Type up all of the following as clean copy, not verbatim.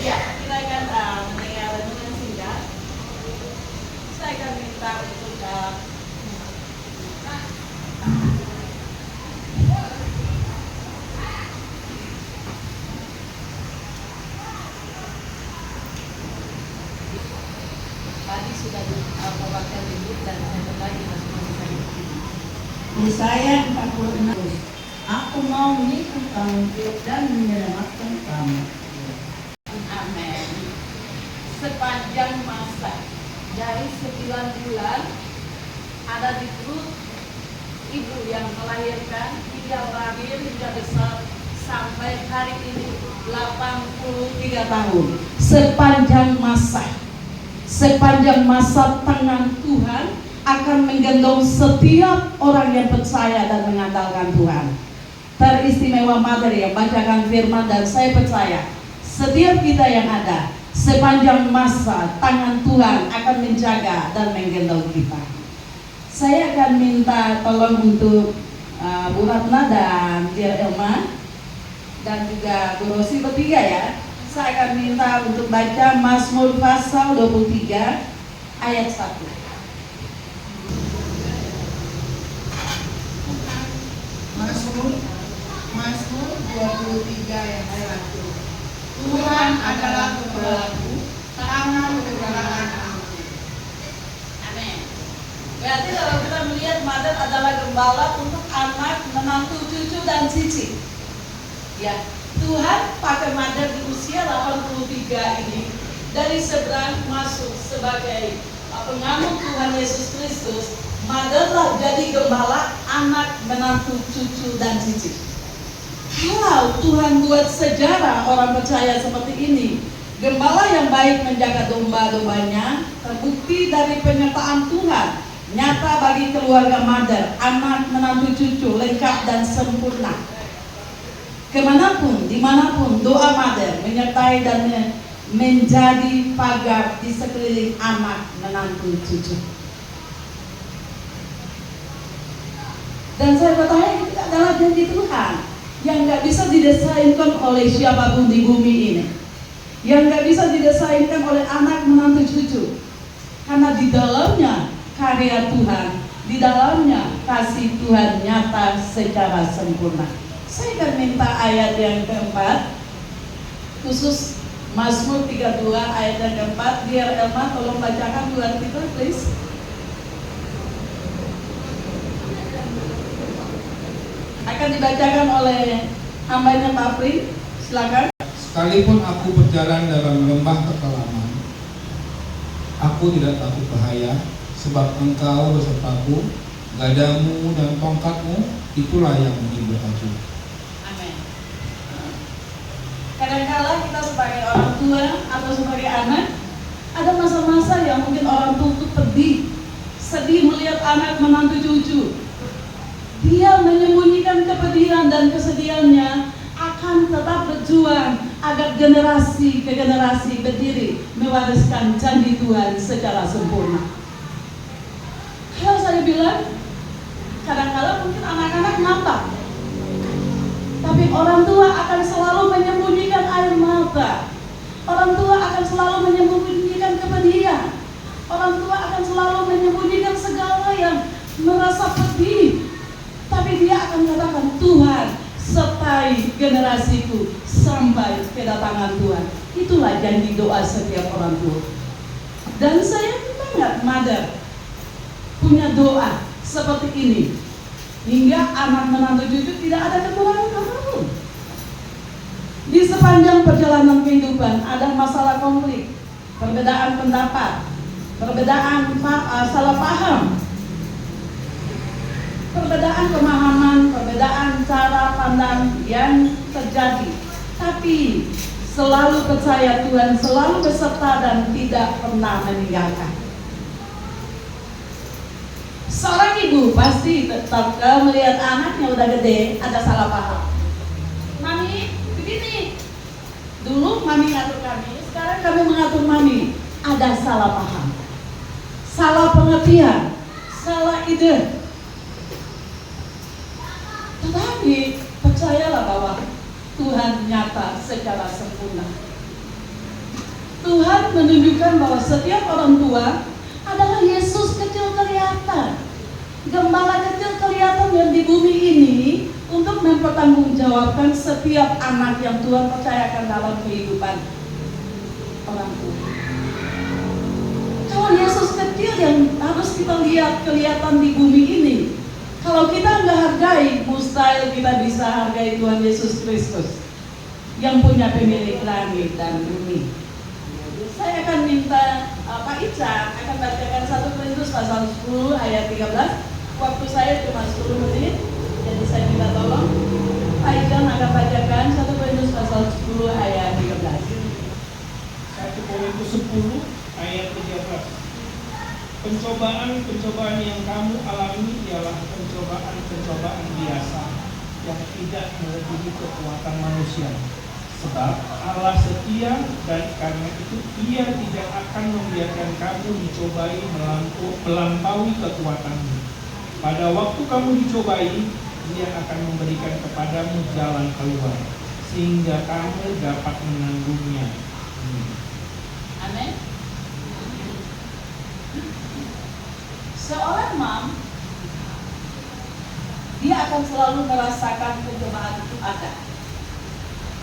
Ya, kita akan mendengar renungan singkat. Saya akan minta untuk tadi sudah dibacakan dulu dan saya lagi masing-masing. Yesaya 46. Aku mau mengikut kamu dan menyelamatkan kamu. Amin. Sepanjang masa dari 9 bulan ada di perut ibu yang melahirkan, dia lahir hingga besar sampai hari ini 83 tahun. Sepanjang masa tangan Tuhan akan menggendong setiap orang yang percaya dan mengandalkan Tuhan. Teristimewa Mother yang bacakan firman, dan saya percaya setiap kita yang ada sepanjang masa tangan Tuhan akan menjaga dan menggendong kita. Saya akan minta tolong untuk Bu Ratna dan Dear Elma dan juga Bu Rosi bertiga ya. Saya akan minta untuk baca Mazmur pasal 23 ayat 1. Mazmur 23 yang ayat 1. Tuhan adalah gembalaku, tangan perjalanan aku. Amin. Berarti kalau kita melihat Mother adalah gembala untuk anak, menantu, cucu, dan cicit. Ya, Tuhan pakai Mother di usia 83 ini dari seberang masuk sebagai pengamuk Tuhan Yesus Kristus. Mother lah jadi gembala anak, menantu, cucu, dan cicit. Kalau Tuhan buat sejarah orang percaya seperti ini, gembala yang baik menjaga domba-dombanya, terbukti dari penyertaan Tuhan nyata bagi keluarga Mother, anak, menantu, cucu, lengkap dan sempurna. Kemanapun, dimanapun, doa Mother menyertai dan menjadi pagar di sekeliling anak, menantu, cucu. Dan saya percaya itu adalah janji Tuhan yang gak bisa didesainkan oleh siapapun di bumi ini, yang gak bisa didesainkan oleh anak, menantu, cucu. Karena di dalamnya karya Tuhan, di dalamnya kasih Tuhan nyata secara sempurna. Saya akan minta ayat yang keempat, khusus Mazmur 32 ayat yang keempat. Biar Elma tolong bacakan buat kita please. Akan dibacakan oleh hambanya Pak Pri. Silakan. Sekalipun aku berjalan dalam lembah kekelaman, aku tidak takut bahaya, sebab Engkau besertaku, gadamu dan tongkatmu, itulah yang menghibur aku. Amin. Kadang-kala kita sebagai orang tua atau sebagai anak, ada masa-masa yang mungkin orang tua itu sedih melihat anak, menantu, cucu. Dia menyembunyikan kepedihan dan kesedihannya, akan tetap berjuang agar generasi ke generasi berdiri mewariskan janji Tuhan secara sempurna. Kalau saya bilang, kadang-kala mungkin anak-anak nampak, tapi orang tua akan selalu menyembunyikan air mata. Orang tua akan selalu menyembunyikan kepedihan. Orang tua akan selalu menyembunyikan segala yang merasa pedih. Tapi dia akan katakan, Tuhan sertai generasiku sampai kedatangan Tuhan. Itulah janji doa setiap orang tua. Dan saya sangat Mother punya doa seperti ini, hingga anak, menantu, cucu tidak ada kekurangan apapun. Di sepanjang perjalanan kehidupan ada masalah konflik, perbedaan pendapat, perbedaan salah paham, perbedaan pemahaman, perbedaan cara pandang yang terjadi. Tapi selalu percaya Tuhan selalu beserta dan tidak pernah meninggalkan. Seorang ibu pasti tetap kalau melihat anaknya udah gede ada salah paham. Mami begini, dulu mami ngatur kami, sekarang kami mengatur mami. Ada salah paham, salah pengertian, salah ide. Tetapi percayalah bahwa Tuhan nyata secara sempurna. menunjukkan bahwa setiap orang tua adalah Yesus kecil kelihatan. Gembala kecil kelihatan yang di bumi ini untuk mempertanggungjawabkan setiap anak yang Tuhan percayakan dalam kehidupan orang tua. Kalau Yesus kecil yang harus kita lihat kelihatan di bumi ini, kalau kita nggak hargai, mustahil kita bisa hargai Tuhan Yesus Kristus yang punya pemilik langit dan bumi. Saya akan minta Pak Ica akan bacakan 1 Korintus pasal 10 ayat 13. Waktu saya cuma 10 menit, jadi saya minta tolong Pak Ica akan bacakan 1 Korintus pasal 10 ayat 13. 1 Korintus 10 ayat 13. Pencobaan-pencobaan yang kamu alami ialah pencobaan-pencobaan biasa yang tidak melebihi kekuatan manusia. Sebab Allah setia dan karena itu Ia tidak akan membiarkan kamu dicobai melampaui kekuatanmu. Pada waktu kamu dicobai, Dia akan memberikan kepadamu jalan keluar sehingga kamu dapat menanggungnya. Amin. Seorang mam, dia akan selalu merasakan pencobaan itu ada.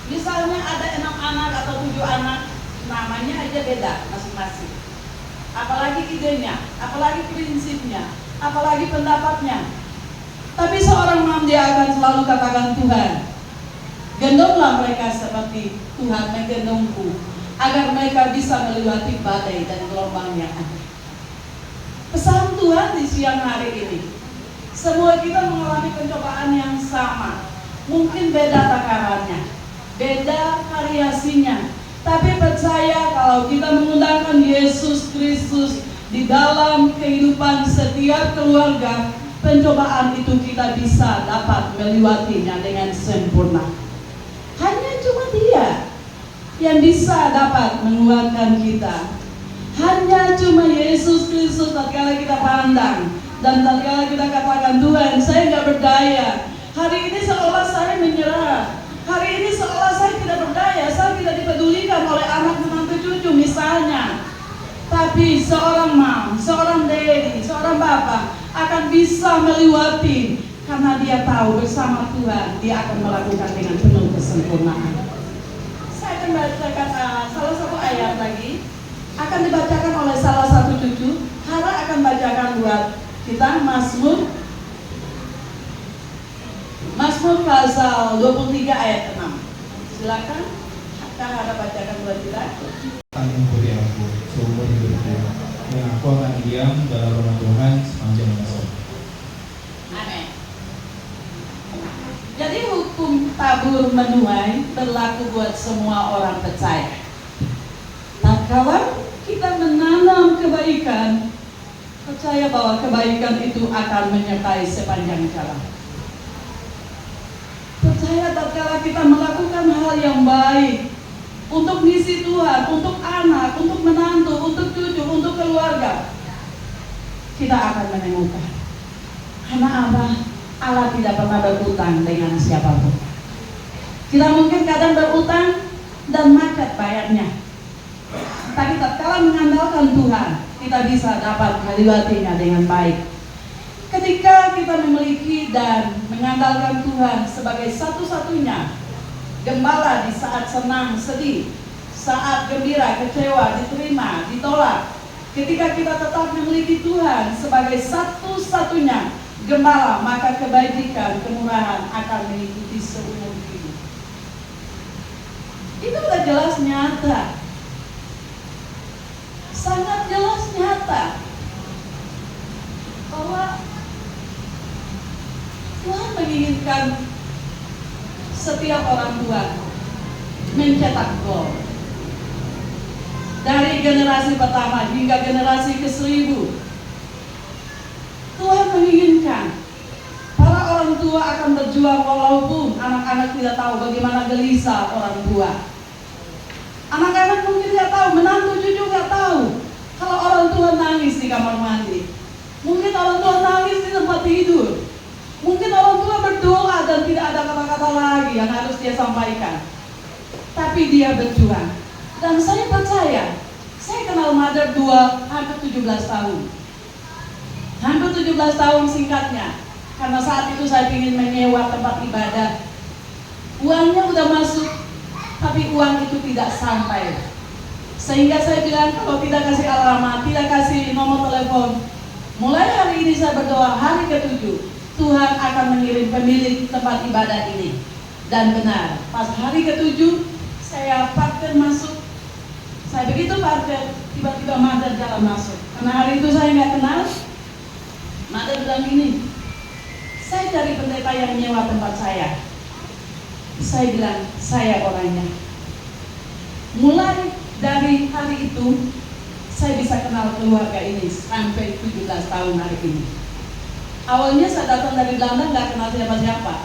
Misalnya ada 6 anak atau 7 anak, namanya aja beda masing-masing. Apalagi idenya, apalagi prinsipnya, apalagi pendapatnya. Tapi seorang mam dia akan selalu katakan, Tuhan, gendonglah mereka seperti Tuhan menggendongku, agar mereka bisa melewati badai dan gelombang yang ada. Pesan Tuhan di siang hari ini, semua kita mengalami pencobaan yang sama. Mungkin beda takarannya, beda variasinya, tapi percaya kalau kita menggunakan Yesus Kristus di dalam kehidupan setiap keluarga, pencobaan itu kita bisa dapat melewatinya dengan sempurna. Hanya cuma Dia yang bisa dapat menguatkan kita. Hanya cuma Yesus Kristus tatkala kita pandang dan tatkala kita katakan, Tuhan, saya nggak berdaya. Hari ini seolah saya menyerah. Hari ini seolah saya tidak berdaya. Saya tidak dipedulikan oleh anak menantu cucu misalnya. Tapi seorang mam, seorang daddy, seorang bapak akan bisa melewati karena dia tahu bersama Tuhan dia akan melakukan dengan penuh kesempurnaan. Saya akan bacakan salah satu ayat lagi. Akan dibacakan oleh salah satu cucu. Hara akan bacakan buat kita Mazmur pasal 23 ayat 6. Silakan Hara bacakan buat kita. Akan memberi aku seumur hidupku, dan aku akan diam dalam rumah Tuhan sepanjang masa. Amin. Jadi hukum tabur menuai berlaku buat semua orang percaya. Tatkala kita menanam kebaikan, percaya bahwa kebaikan itu akan menyertai sepanjang jalan. Percaya tatkala kita melakukan hal yang baik untuk misi Tuhan, untuk anak, untuk menantu, untuk cucu, untuk keluarga, kita akan menemukan. Karena apa? Allah tidak pernah berutang dengan siapapun. Kita mungkin kadang berutang dan macet bayarnya. Tapi tatkala mengandalkan Tuhan, kita bisa dapat melewatinya dengan baik. Ketika kita memiliki dan mengandalkan Tuhan sebagai satu-satunya gembala di saat senang, sedih, saat gembira, kecewa, diterima, ditolak. Ketika kita tetap memiliki Tuhan sebagai satu-satunya gembala, maka kebajikan, kemurahan akan mengikuti seumur hidup. Itu udah jelas nyata. Sangat jelas nyata bahwa Tuhan menginginkan setiap orang tua mencetak gol dari generasi pertama hingga generasi ke-1000. Tuhan menginginkan para orang tua akan berjuang walaupun anak-anak tidak tahu bagaimana gelisah orang tua. Anak-anak mungkin nggak tahu, menantu cucu nggak tahu kalau orang tua nangis di kamar mandi. Mungkin orang tua nangis di tempat tidur. Mungkin orang tua berdoa dan tidak ada kata-kata lagi yang harus dia sampaikan. Tapi dia berjuang. Dan saya percaya Saya kenal Mother hampir 17 tahun. Hampir 17 tahun singkatnya. Karena saat itu saya ingin menyewa tempat ibadah. Uangnya udah masuk, tapi uang itu tidak sampai. Sehingga saya bilang, kalau tidak kasih alamat, tidak kasih nomor telepon, mulai hari ini saya berdoa, hari ke-7 Tuhan akan mengirim pemilik tempat ibadah ini. Dan benar, pas hari ke-7 saya parkir masuk. Saya begitu parkir, tiba-tiba Mother jalan masuk. Karena hari itu saya nggak kenal. Mother bilang gini, saya cari pendeta yang nyewa tempat saya. Saya bilang, saya orangnya. Mulai dari hari itu, saya bisa kenal keluarga ini sampai 17 tahun hari ini. Awalnya saya datang dari Belanda nggak kenal siapa-siapa.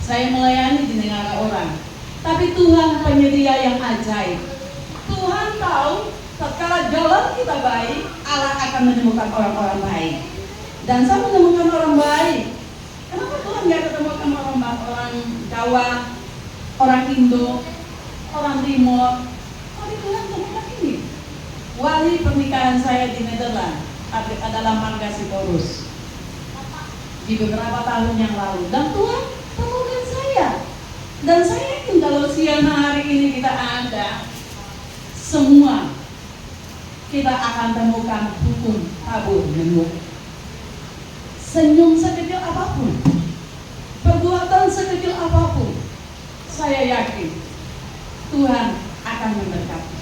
Saya melayani di negara orang. Tapi Tuhan penyedia yang ajaib. Tuhan tahu tatkala jalan kita baik, Allah akan menemukan orang-orang baik. Dan saya menemukan orang baik. Kenapa Tuhan nggak ketemukan orang Jawa, orang Indo, orang Timur? Tapi Tuhan temukan ini. Wali pernikahan saya di Nederland adalah Marga Sitorus di beberapa tahun yang lalu. Dan Tuhan temukan saya. Dan saya yakin kalau siang hari ini kita ada, semua kita akan temukan hukum tabur menurut. Senyum sekecil apapun, perbuatan sekecil apapun, saya yakin Tuhan akan memberkati.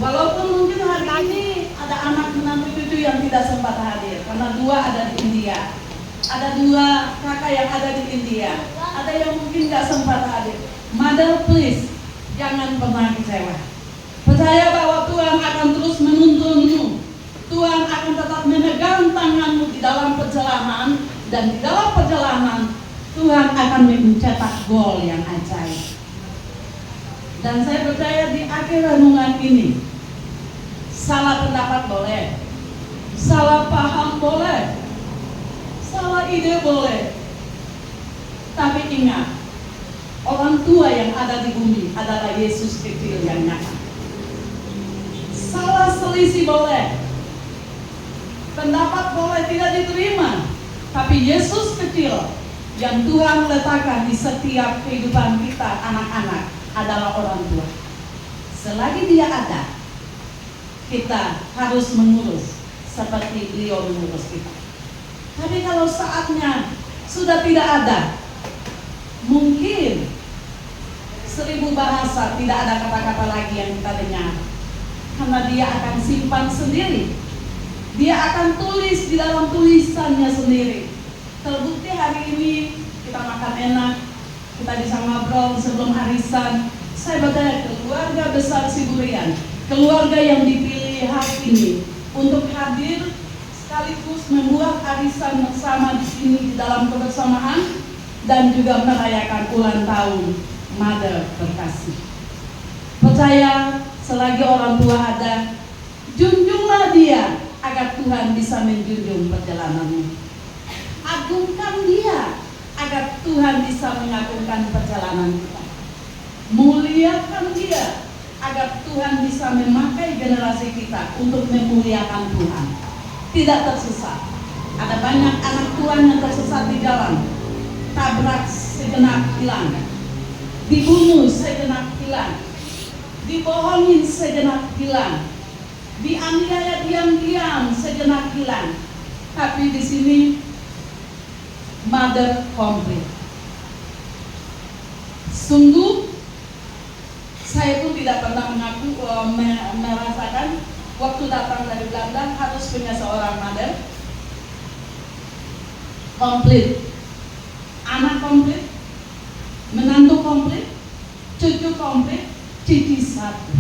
Walaupun mungkin hari ini ada anak menantu cucu yang tidak sempat hadir, karena 2 ada di India, ada 2 kakak yang ada di India, ada yang mungkin nggak sempat hadir. Mother, please, jangan pernah kecewa. Percaya bahwa Tuhan akan terus menuntunmu. Tuhan akan tetap memegang tanganmu di dalam perjalanan, dan di dalam perjalanan Tuhan akan mencetak gol yang ajaib. Dan saya percaya di akhir renungan ini, salah pendapat boleh, salah paham boleh, salah ide boleh, tapi ingat, orang tua yang ada di bumi adalah Yesus kecil yang nyata. Salah selisih boleh, pendapat boleh tidak diterima, tapi Yesus kecil yang Tuhan letakkan di setiap kehidupan kita anak-anak adalah orang tua. Selagi dia ada, kita harus mengurus seperti beliau mengurus kita. Tapi kalau saatnya sudah tidak ada, mungkin 1000 bahasa tidak ada kata-kata lagi yang kita dengar, karena dia akan simpan sendiri. Dia akan tulis di dalam tulisannya sendiri. Terbukti hari ini kita makan enak, kita bisa ngobrol sebelum arisan. Saya bertanya, keluarga besar Siburian, keluarga yang dipilih hari ini untuk hadir sekaligus membuat arisan bersama di sini di dalam kebersamaan dan juga merayakan ulang tahun Mother terkasih. Percaya selagi orang tua ada, junjunglah dia agar Tuhan bisa menjunjung perjalananmu. Agungkan dia agar Tuhan bisa mengagungkan perjalanan kita. Muliakan dia agar Tuhan bisa memakai generasi kita untuk memuliakan Tuhan. Tidak tersesat. Ada banyak anak Tuhan yang tersesat di jalan, tabrak sejenak hilang, dibunuh sejenak hilang, dibohongin sejenak hilang, dianiaya diam-diam sejenak hilang. Tapi di sini Mother komplit. Sungguh saya pun tidak pernah merasakan waktu datang dari Belanda harus punya seorang mother komplit, anak komplit, menantu komplit, cucu komplit, cici satu.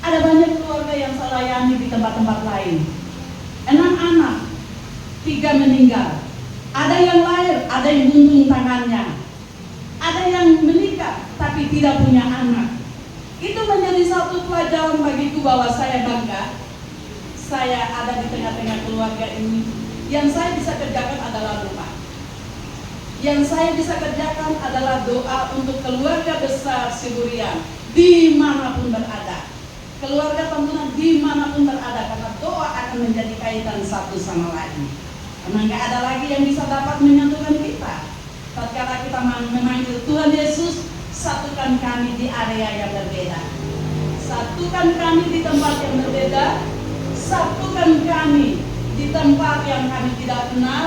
Ada banyak keluarga yang saya layani di tempat-tempat lain. 6 anak, 3 meninggal. Ada yang lahir, ada yang buntung tangannya. Ada yang menikah tapi tidak punya anak. Itu menjadi satu pelajaran bagiku bahwa saya bangga. Saya ada di tengah-tengah keluarga ini. Yang saya bisa kerjakan adalah doa. Yang saya bisa kerjakan adalah doa untuk keluarga besar Siburian dimanapun berada. keluarga tambunan dimanapun berada, karena doa akan menjadi kaitan satu sama lain. Karena nggak ada lagi yang bisa dapat menyatukan kita. Tatkala kita memanggil Tuhan Yesus, satukan kami di area yang berbeda, satukan kami di tempat yang berbeda, satukan kami di tempat yang kami tidak kenal.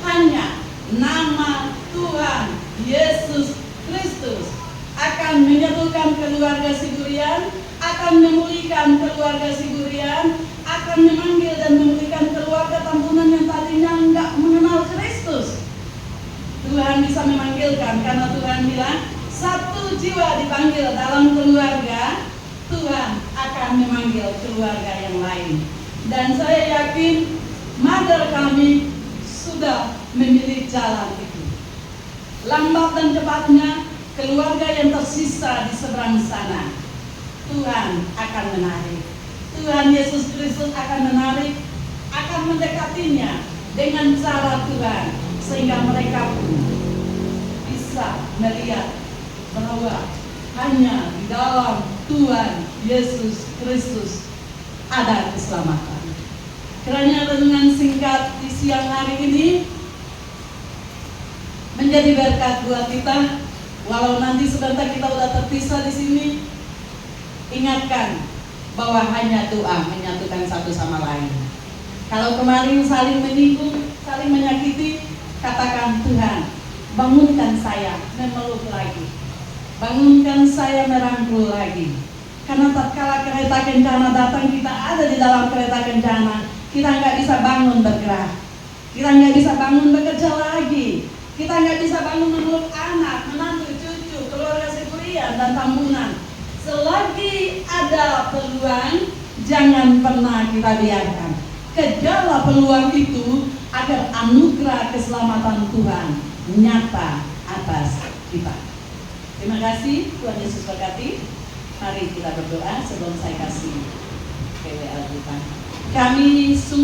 Hanya nama Tuhan Yesus Kristus akan menyatukan keluarga Sigurian, akan memulihkan keluarga Sigurian, akan memanggil dan memulihkan keluarga Tambunan yang tadinya enggak mengenal Kristus. Tuhan bisa memanggilkan, karena Tuhan bilang satu jiwa dipanggil dalam keluarga, Tuhan akan memanggil keluarga yang lain. Dan saya yakin mother kami sudah memilih jalan itu. Lambat dan cepatnya keluarga yang tersisa di seberang sana, Tuhan akan menarik. Tuhan Yesus Kristus akan menarik, akan mendekatinya dengan cara Tuhan, sehingga mereka pun bisa melihat bahwa hanya di dalam Tuhan Yesus Kristus ada keselamatan. Kiranya renungan singkat di siang hari ini menjadi berkat buat kita. Walau nanti sebentar kita sudah terpisah di sini, ingatkan bahwa hanya doa menyatukan satu sama lain. Kalau kemarin saling menyinggung, saling menyakiti, katakan, Tuhan, bangunkan saya memeluk lagi, bangunkan saya merangkul lagi. Karena tatkala kereta kencana datang, kita ada di dalam kereta kencana, kita nggak bisa bangun bergerak, kita nggak bisa bangun bekerja lagi, kita nggak bisa bangun memeluk anak, menantu, cucu, keluarga Sigurian dan Tambunan. Selagi ada peluang, jangan pernah kita biarkan. Kejarlah peluang itu agar anugerah keselamatan Tuhan nyata atas kita. Terima kasih, Tuhan Yesus berkati. Mari kita berdoa sebelum saya kasih PWL kita. Kami